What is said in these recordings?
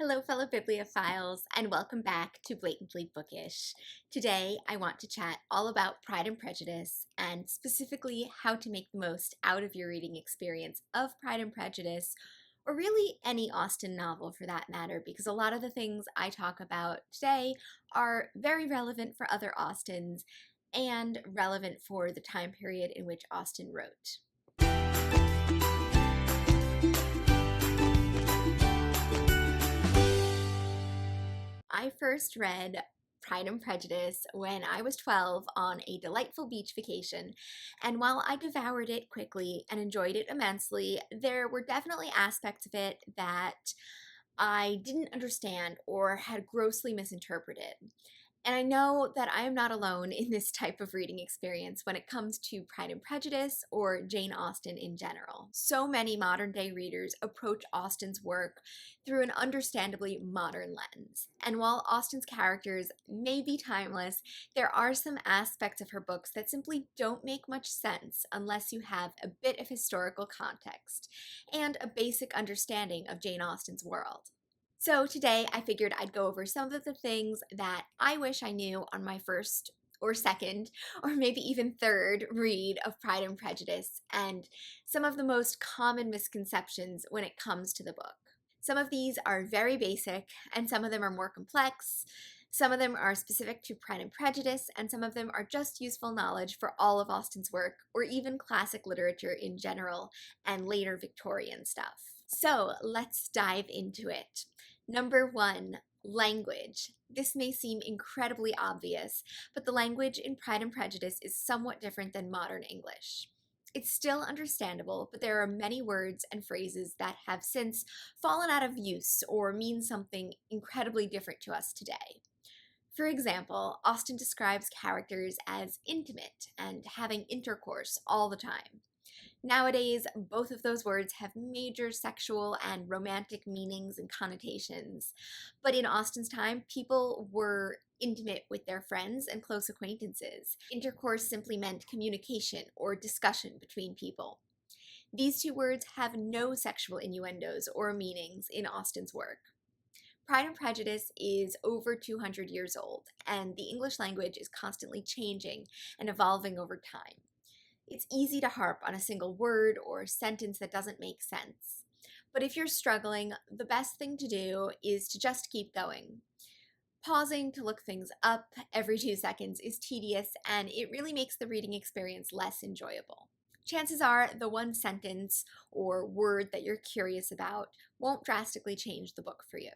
Hello, fellow bibliophiles, and welcome back to Blatantly Bookish. Today, I want to chat all about Pride and Prejudice, and specifically how to make the most out of your reading experience of Pride and Prejudice, or really any Austen novel for that matter, because a lot of the things I talk about today are very relevant for other Austens and relevant for the time period in which Austen wrote. I first read Pride and Prejudice when I was 12 on a delightful beach vacation, and while I devoured it quickly and enjoyed it immensely, there were definitely aspects of it that I didn't understand or had grossly misinterpreted. And I know that I am not alone in this type of reading experience when it comes to Pride and Prejudice or Jane Austen in general. So many modern day readers approach Austen's work through an understandably modern lens. And while Austen's characters may be timeless, there are some aspects of her books that simply don't make much sense unless you have a bit of historical context and a basic understanding of Jane Austen's world. So today I figured I'd go over some of the things that I wish I knew on my first or second or maybe even third read of Pride and Prejudice and some of the most common misconceptions when it comes to the book. Some of these are very basic and some of them are more complex. Some of them are specific to Pride and Prejudice, and some of them are just useful knowledge for all of Austen's work, or even classic literature in general, and later Victorian stuff. So let's dive into it. Number 1, language. This may seem incredibly obvious, but the language in Pride and Prejudice is somewhat different than modern English. It's still understandable, but there are many words and phrases that have since fallen out of use or mean something incredibly different to us today. For example, Austen describes characters as intimate and having intercourse all the time. Nowadays, both of those words have major sexual and romantic meanings and connotations. But in Austen's time, people were intimate with their friends and close acquaintances. Intercourse simply meant communication or discussion between people. These two words have no sexual innuendos or meanings in Austen's work. Pride and Prejudice is over 200 years old, and the English language is constantly changing and evolving over time. It's easy to harp on a single word or sentence that doesn't make sense. But if you're struggling, the best thing to do is to just keep going. Pausing to look things up every 2 seconds is tedious, and it really makes the reading experience less enjoyable. Chances are the one sentence or word that you're curious about won't drastically change the book for you.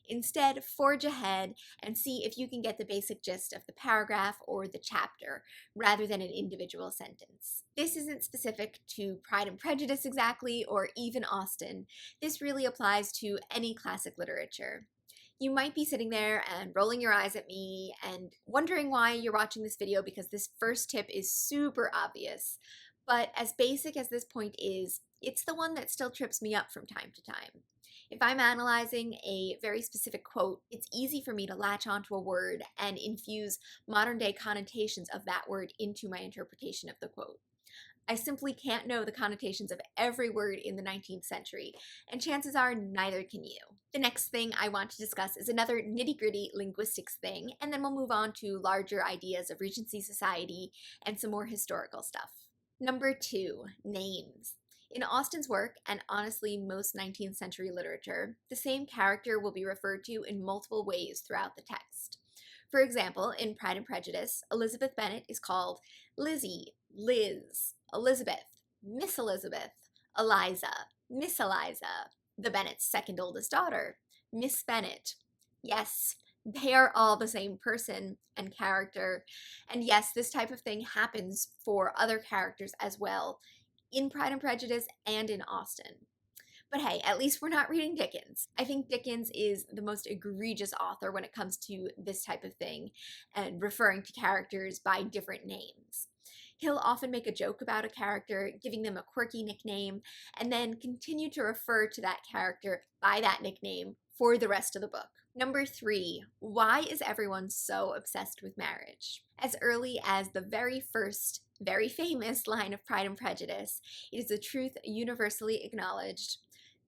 Instead, forge ahead and see if you can get the basic gist of the paragraph or the chapter, rather than an individual sentence. This isn't specific to Pride and Prejudice exactly, or even Austen. This really applies to any classic literature. You might be sitting there and rolling your eyes at me and wondering why you're watching this video, because this first tip is super obvious. But as basic as this point is, it's the one that still trips me up from time to time. If I'm analyzing a very specific quote, it's easy for me to latch onto a word and infuse modern day connotations of that word into my interpretation of the quote. I simply can't know the connotations of every word in the 19th century, and chances are neither can you. The next thing I want to discuss is another nitty-gritty linguistics thing, and then we'll move on to larger ideas of Regency society and some more historical stuff. Number 2, names. In Austen's work, and honestly most 19th century literature, the same character will be referred to in multiple ways throughout the text. For example, in Pride and Prejudice, Elizabeth Bennet is called Lizzie, Liz, Elizabeth, Miss Elizabeth, Eliza, Miss Eliza, the Bennet's second oldest daughter, Miss Bennet. Yes, they are all the same person and character. And yes, this type of thing happens for other characters as well, in Pride and Prejudice and in Austen. But hey, at least we're not reading Dickens. I think Dickens is the most egregious author when it comes to this type of thing and referring to characters by different names. He'll often make a joke about a character, giving them a quirky nickname, and then continue to refer to that character by that nickname for the rest of the book. Number 3, why is everyone so obsessed with marriage? As early as the very first, very famous line of Pride and Prejudice, it is a truth universally acknowledged.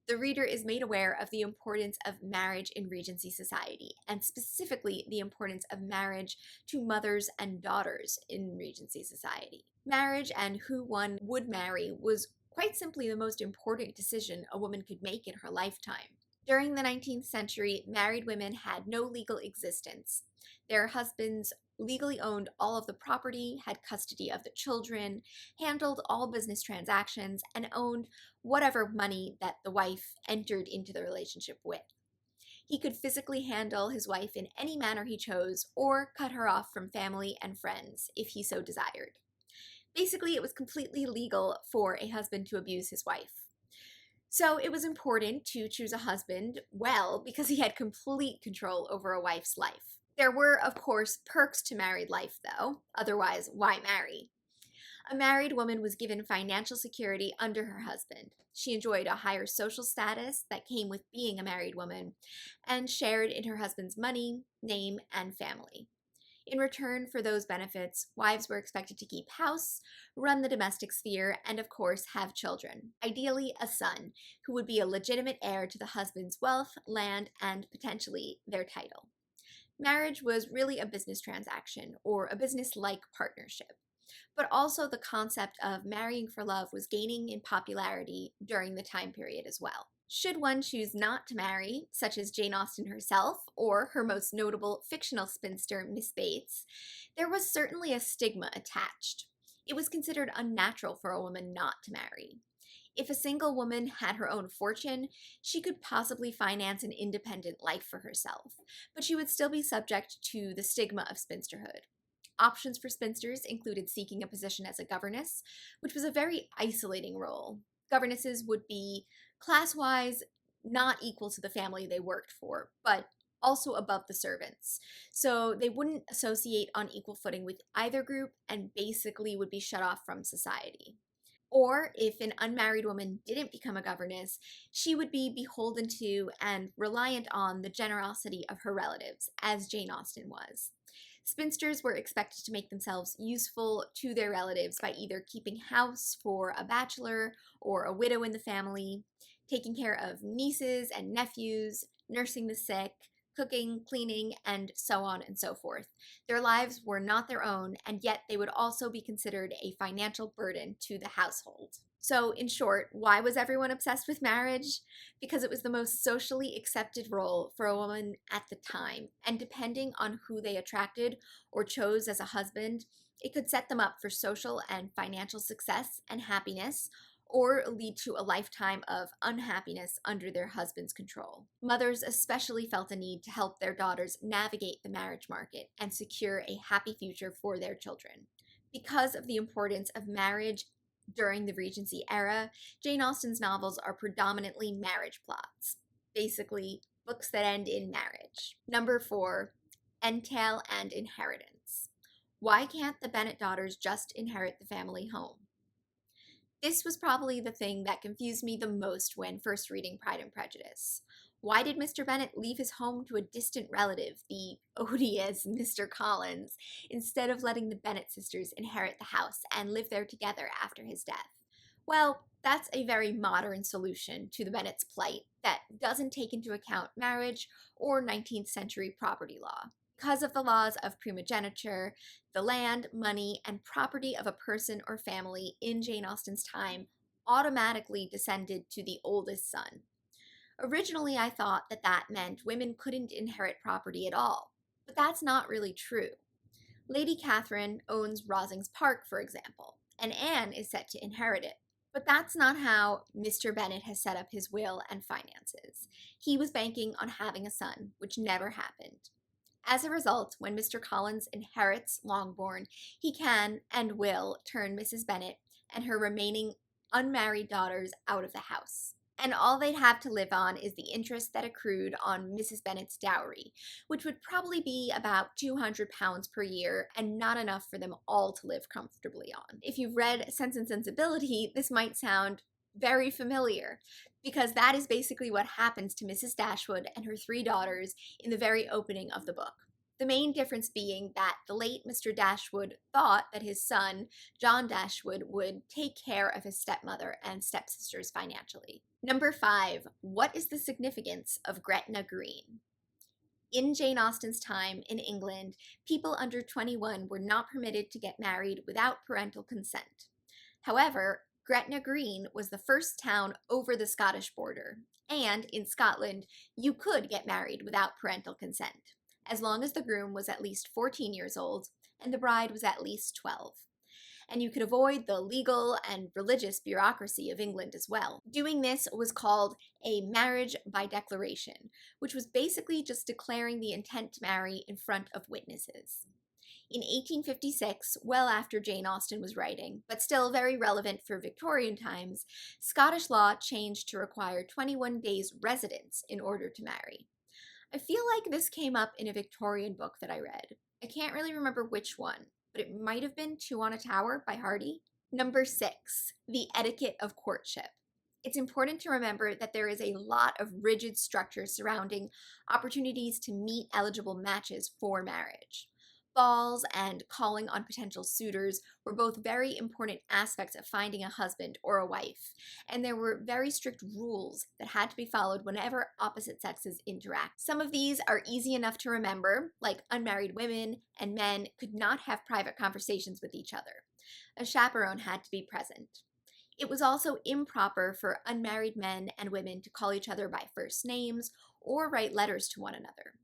the reader is made aware of the importance of marriage in Regency society, and specifically the importance of marriage to mothers and daughters in Regency society. Marriage and who one would marry was quite simply the most important decision a woman could make in her lifetime. During the 19th century, married women had no legal existence. Their husbands legally owned all of the property, had custody of the children, handled all business transactions, and owned whatever money that the wife entered into the relationship with. He could physically handle his wife in any manner he chose, or cut her off from family and friends if he so desired. Basically, it was completely legal for a husband to abuse his wife. So it was important to choose a husband well because he had complete control over a wife's life. There were, of course, perks to married life, though. Otherwise, why marry? A married woman was given financial security under her husband. She enjoyed a higher social status that came with being a married woman and shared in her husband's money, name, and family. In return for those benefits, wives were expected to keep house, run the domestic sphere, and of course have children, ideally a son, who would be a legitimate heir to the husband's wealth, land, and potentially their title. Marriage was really a business transaction, or a business-like partnership. But also the concept of marrying for love was gaining in popularity during the time period as well. Should one choose not to marry, such as Jane Austen herself, or her most notable fictional spinster, Miss Bates, there was certainly a stigma attached. It was considered unnatural for a woman not to marry. If a single woman had her own fortune, she could possibly finance an independent life for herself, but she would still be subject to the stigma of spinsterhood. Options for spinsters included seeking a position as a governess, which was a very isolating role. Governesses would be class-wise not equal to the family they worked for, but also above the servants. So they wouldn't associate on equal footing with either group and basically would be shut off from society. Or if an unmarried woman didn't become a governess, she would be beholden to and reliant on the generosity of her relatives, as Jane Austen was. Spinsters were expected to make themselves useful to their relatives by either keeping house for a bachelor or a widow in the family, taking care of nieces and nephews, nursing the sick, cooking, cleaning, and so on and so forth. Their lives were not their own, and yet they would also be considered a financial burden to the household. So, in short, why was everyone obsessed with marriage? Because it was the most socially accepted role for a woman at the time, and depending on who they attracted or chose as a husband, it could set them up for social and financial success and happiness, or lead to a lifetime of unhappiness under their husband's control. Mothers especially felt a need to help their daughters navigate the marriage market and secure a happy future for their children. Because of the importance of marriage during the Regency era, Jane Austen's novels are predominantly marriage plots. Basically, books that end in marriage. Number 4, entail and inheritance. Why can't the Bennet daughters just inherit the family home? This was probably the thing that confused me the most when first reading Pride and Prejudice. Why did Mr. Bennet leave his home to a distant relative, the odious Mr. Collins, instead of letting the Bennet sisters inherit the house and live there together after his death? Well, that's a very modern solution to the Bennet's plight that doesn't take into account marriage or 19th century property law. Because of the laws of primogeniture, the land, money, and property of a person or family in Jane Austen's time automatically descended to the oldest son. Originally, I thought that that meant women couldn't inherit property at all, but that's not really true. Lady Catherine owns Rosings Park, for example, and Anne is set to inherit it. But that's not how Mr. Bennet has set up his will and finances. He was banking on having a son, which never happened. As a result, when Mr. Collins inherits Longbourn, he can and will turn Mrs. Bennet and her remaining unmarried daughters out of the house. And all they'd have to live on is the interest that accrued on Mrs. Bennet's dowry, which would probably be about £200 per year and not enough for them all to live comfortably on. If you've read Sense and Sensibility, this might sound very familiar, because that is basically what happens to Mrs. Dashwood and her 3 daughters in the very opening of the book. The main difference being that the late Mr. Dashwood thought that his son, John Dashwood, would take care of his stepmother and stepsisters financially. Number 5, what is the significance of Gretna Green? In Jane Austen's time in England, people under 21 were not permitted to get married without parental consent. However, Gretna Green was the first town over the Scottish border, and in Scotland, you could get married without parental consent, as long as the groom was at least 14 years old and the bride was at least 12. And you could avoid the legal and religious bureaucracy of England as well. Doing this was called a marriage by declaration, which was basically just declaring the intent to marry in front of witnesses. In 1856, well after Jane Austen was writing, but still very relevant for Victorian times, Scottish law changed to require 21 days residence in order to marry. I feel like this came up in a Victorian book that I read. I can't really remember which one, but it might have been Two on a Tower by Hardy. Number 6, the etiquette of courtship. It's important to remember that there is a lot of rigid structure surrounding opportunities to meet eligible matches for marriage. Balls and calling on potential suitors were both very important aspects of finding a husband or a wife, and there were very strict rules that had to be followed whenever opposite sexes interact. Some of these are easy enough to remember, like unmarried women and men could not have private conversations with each other. A chaperone had to be present. It was also improper for unmarried men and women to call each other by first names or write letters to one another.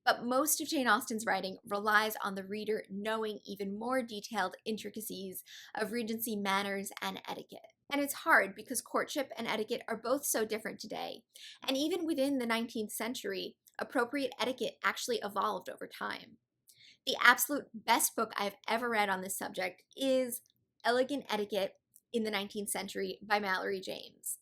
But most of Jane Austen's writing relies on the reader knowing even more detailed intricacies of Regency manners and etiquette. And it's hard because courtship and etiquette are both so different today. And even within the 19th century, appropriate etiquette actually evolved over time. The absolute best book I've ever read on this subject is Elegant Etiquette in the 19th Century by Mallory James.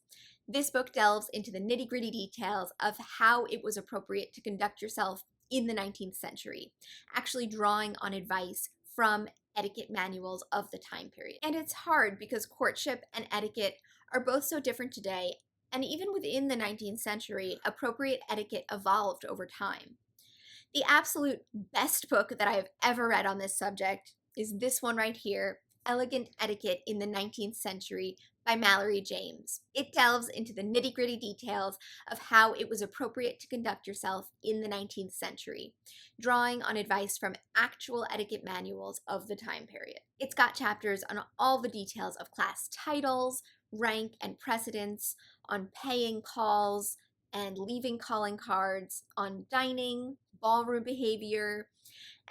This book delves into the nitty-gritty details of how it was appropriate to conduct yourself in the 19th century, actually drawing on advice from etiquette manuals of the time period. And it's hard because courtship and etiquette are both so different today, and even within the 19th century, appropriate etiquette evolved over time. The absolute best book that I have ever read on this subject is this one right here, Elegant Etiquette in the 19th Century by Mallory James. It delves into the nitty-gritty details of how it was appropriate to conduct yourself in the 19th century, drawing on advice from actual etiquette manuals of the time period. It's got chapters on all the details of class titles, rank and precedence, on paying calls and leaving calling cards, on dining, ballroom behavior,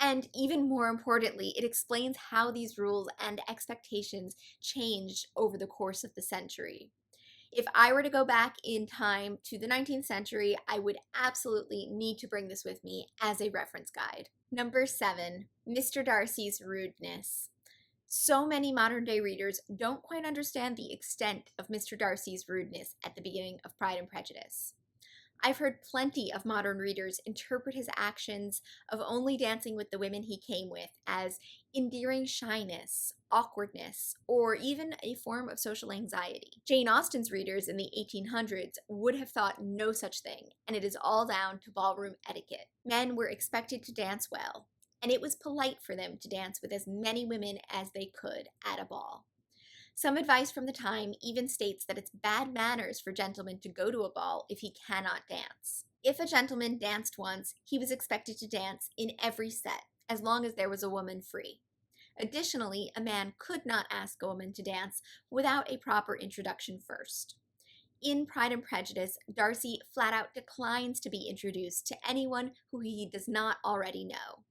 and even more importantly, it explains how these rules and expectations changed over the course of the century. If I were to go back in time to the 19th century, I would absolutely need to bring this with me as a reference guide. Number 7, Mr. Darcy's rudeness. So many modern day readers don't quite understand the extent of Mr. Darcy's rudeness at the beginning of Pride and Prejudice. I've heard plenty of modern readers interpret his actions of only dancing with the women he came with as endearing shyness, awkwardness, or even a form of social anxiety. Jane Austen's readers in the 1800s would have thought no such thing, and it is all down to ballroom etiquette. Men were expected to dance well, and it was polite for them to dance with as many women as they could at a ball. Some advice from the time even states that it's bad manners for gentlemen to go to a ball if he cannot dance. If a gentleman danced once, he was expected to dance in every set, as long as there was a woman free. Additionally, a man could not ask a woman to dance without a proper introduction first. In Pride and Prejudice, Darcy flat out declines to be introduced to anyone who he does not already know.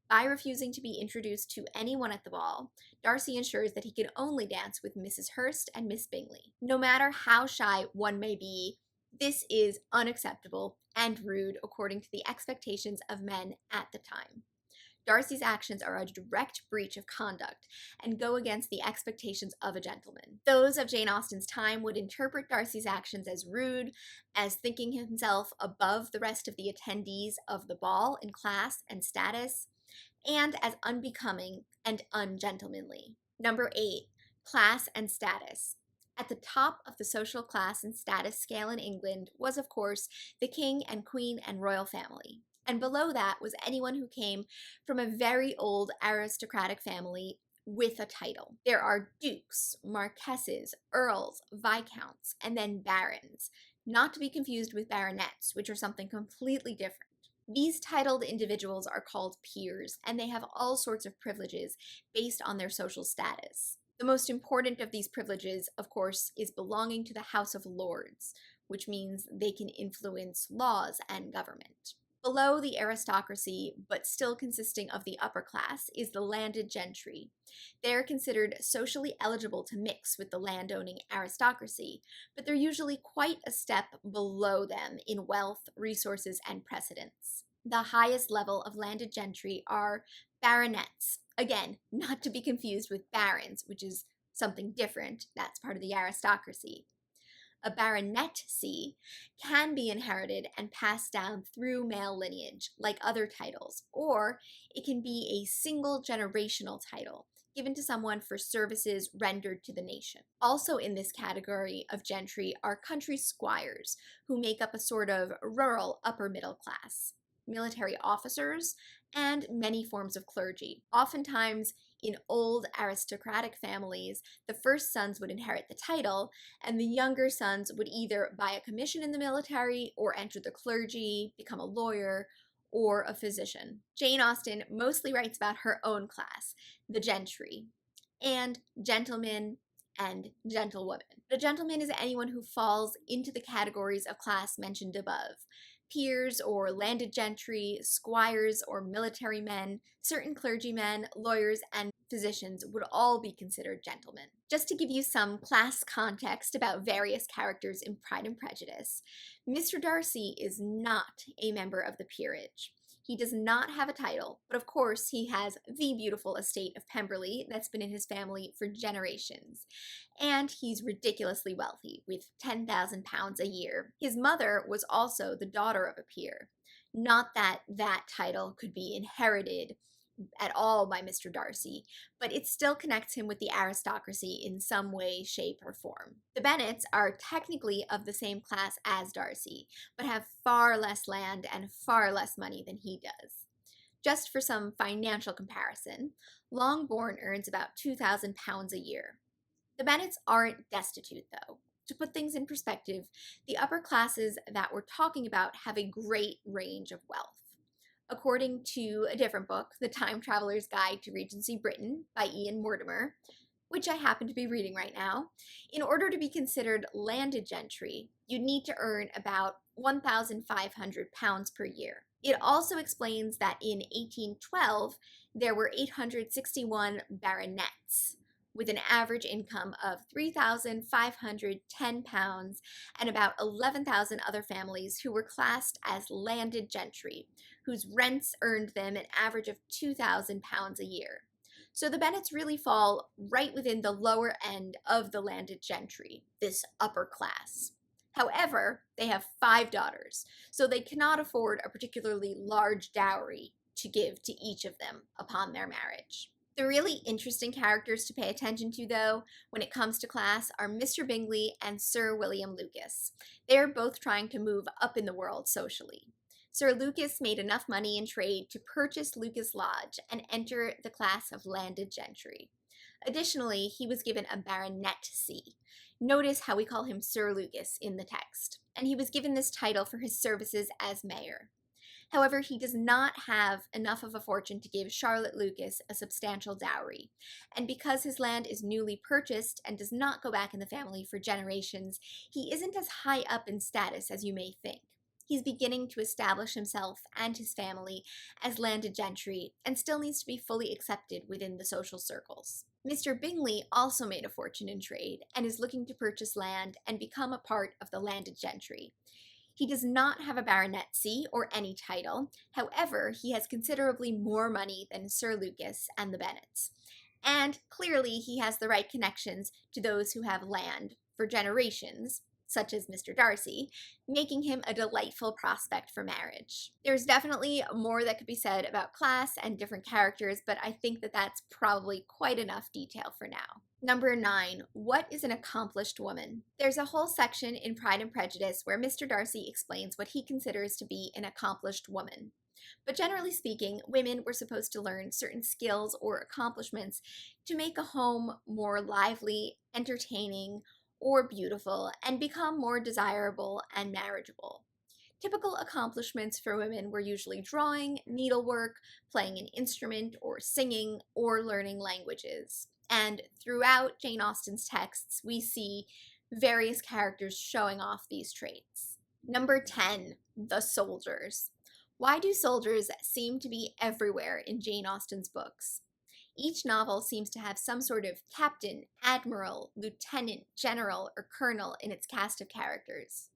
By refusing to be introduced to anyone at the ball, Darcy ensures that he can only dance with Mrs. Hurst and Miss Bingley. No matter how shy one may be, this is unacceptable and rude according to the expectations of men at the time. Darcy's actions are a direct breach of conduct and go against the expectations of a gentleman. Those of Jane Austen's time would interpret Darcy's actions as rude, as thinking himself above the rest of the attendees of the ball in class and status, and as unbecoming and ungentlemanly. Number 8, class and status. At the top of the social class and status scale in England was, of course, the king and queen and royal family. And below that was anyone who came from a very old aristocratic family with a title. There are dukes, marquesses, earls, viscounts, and then barons, not to be confused with baronets, which are something completely different. These titled individuals are called peers, and they have all sorts of privileges based on their social status. The most important of these privileges, of course, is belonging to the House of Lords, which means they can influence laws and government. Below the aristocracy, but still consisting of the upper class, is the landed gentry. They are considered socially eligible to mix with the landowning aristocracy, but they're usually quite a step below them in wealth, resources, and precedence. The highest level of landed gentry are baronets. Again, not to be confused with barons, which is something different. That's part of the aristocracy. A baronetcy can be inherited and passed down through male lineage, like other titles, or it can be a single generational title given to someone for services rendered to the nation. Also in this category of gentry are country squires, who make up a sort of rural upper middle class, military officers, and many forms of clergy. Oftentimes, in old aristocratic families, the first sons would inherit the title, and the younger sons would either buy a commission in the military or enter the clergy, become a lawyer, or a physician. Jane Austen mostly writes about her own class, the gentry, and gentlemen and gentlewomen. A gentleman is anyone who falls into the categories of class mentioned above. Peers or landed gentry, squires or military men, certain clergymen, lawyers, and physicians would all be considered gentlemen. Just to give you some class context about various characters in Pride and Prejudice, Mr. Darcy is not a member of the peerage. He does not have a title, but of course he has the beautiful estate of Pemberley that's been in his family for generations. And he's ridiculously wealthy, with £10,000 a year. His mother was also the daughter of a peer. Not that that title could be inherited at all by Mr. Darcy, but it still connects him with the aristocracy in some way, shape, or form. The Bennets are technically of the same class as Darcy, but have far less land and far less money than he does. Just for some financial comparison, Longbourn earns about £2,000 a year. The Bennets aren't destitute, though. To put things in perspective, the upper classes that we're talking about have a great range of wealth. According to a different book, The Time Traveler's Guide to Regency Britain by Ian Mortimer, which I happen to be reading right now, in order to be considered landed gentry, you'd need to earn about £1,500 per year. It also explains that in 1812, there were 861 baronets, with an average income of £3,510 and about 11,000 other families who were classed as landed gentry, whose rents earned them an average of £2,000 a year. So the Bennets really fall right within the lower end of the landed gentry, this upper class. However, they have 5 daughters, so they cannot afford a particularly large dowry to give to each of them upon their marriage. The really interesting characters to pay attention to, though, when it comes to class are Mr. Bingley and Sir William Lucas. They are both trying to move up in the world socially. Sir Lucas made enough money in trade to purchase Lucas Lodge and enter the class of landed gentry. Additionally, he was given a baronetcy. Notice how we call him Sir Lucas in the text. And he was given this title for his services as mayor. However, he does not have enough of a fortune to give Charlotte Lucas a substantial dowry, and because his land is newly purchased and does not go back in the family for generations, he isn't as high up in status as you may think. He's beginning to establish himself and his family as landed gentry and still needs to be fully accepted within the social circles. Mr. Bingley also made a fortune in trade and is looking to purchase land and become a part of the landed gentry. He does not have a baronetcy or any title. However, he has considerably more money than Sir Lucas and the Bennets. And clearly he has the right connections to those who have land for generations, such as Mr. Darcy, making him a delightful prospect for marriage. There's definitely more that could be said about class and different characters, but I think that that's probably quite enough detail for now. Number 9, what is an accomplished woman? There's a whole section in Pride and Prejudice where Mr. Darcy explains what he considers to be an accomplished woman. But generally speaking, women were supposed to learn certain skills or accomplishments to make a home more lively, entertaining, or beautiful, and become more desirable and marriageable. Typical accomplishments for women were usually drawing, needlework, playing an instrument, or singing, or learning languages. And throughout Jane Austen's texts, we see various characters showing off these traits. Number 10, the soldiers. Why do soldiers seem to be everywhere in Jane Austen's books? Each novel seems to have some sort of captain, admiral, lieutenant, general, or colonel in its cast of characters.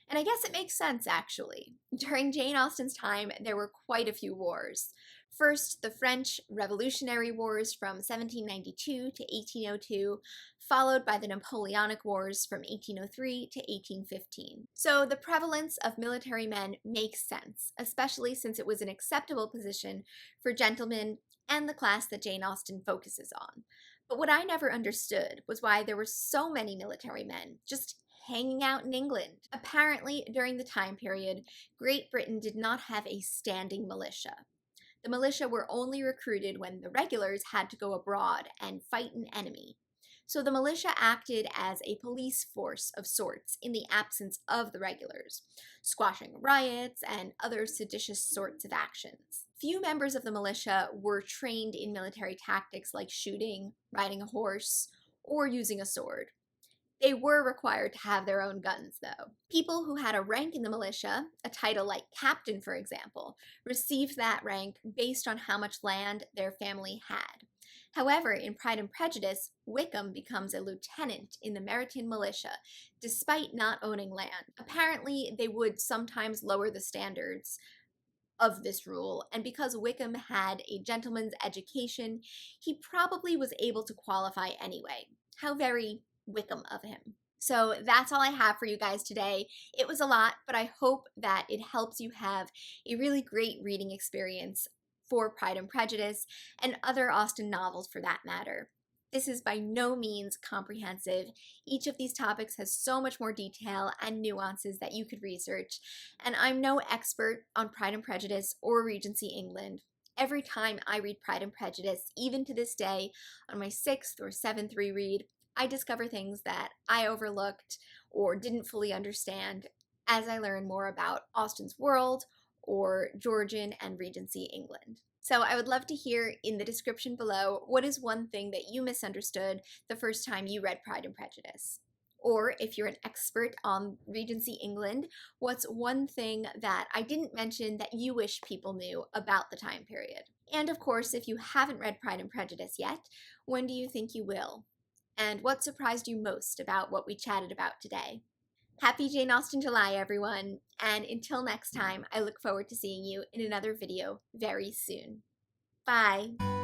And I guess it makes sense, actually. During Jane Austen's time, there were quite a few wars. First, the French Revolutionary Wars from 1792 to 1802, followed by the Napoleonic Wars from 1803 to 1815. So the prevalence of military men makes sense, especially since it was an acceptable position for gentlemen and the class that Jane Austen focuses on. But what I never understood was why there were so many military men just hanging out in England. Apparently, during the time period, Great Britain did not have a standing militia. The militia were only recruited when the regulars had to go abroad and fight an enemy. So the militia acted as a police force of sorts in the absence of the regulars, squashing riots and other seditious sorts of actions. Few members of the militia were trained in military tactics like shooting, riding a horse, or using a sword. They were required to have their own guns, though. People who had a rank in the militia, a title like captain, for example, received that rank based on how much land their family had. However, in Pride and Prejudice, Wickham becomes a lieutenant in the Meryton militia, despite not owning land. Apparently, they would sometimes lower the standards of this rule, and because Wickham had a gentleman's education, he probably was able to qualify anyway. How very Wickham of him. So that's all I have for you guys today. It was a lot, but I hope that it helps you have a really great reading experience for Pride and Prejudice and other Austen novels for that matter. This is by no means comprehensive. Each of these topics has so much more detail and nuances that you could research, and I'm no expert on Pride and Prejudice or Regency England. Every time I read Pride and Prejudice, even to this day, on my 6th or 7th reread, I discover things that I overlooked or didn't fully understand as I learn more about Austen's world or Georgian and Regency England. So I would love to hear in the description below, what is one thing that you misunderstood the first time you read Pride and Prejudice? Or if you're an expert on Regency England, what's one thing that I didn't mention that you wish people knew about the time period? And of course, if you haven't read Pride and Prejudice yet, when do you think you will? And what surprised you most about what we chatted about today? Happy Jane Austen July, everyone! And until next time, I look forward to seeing you in another video very soon. Bye!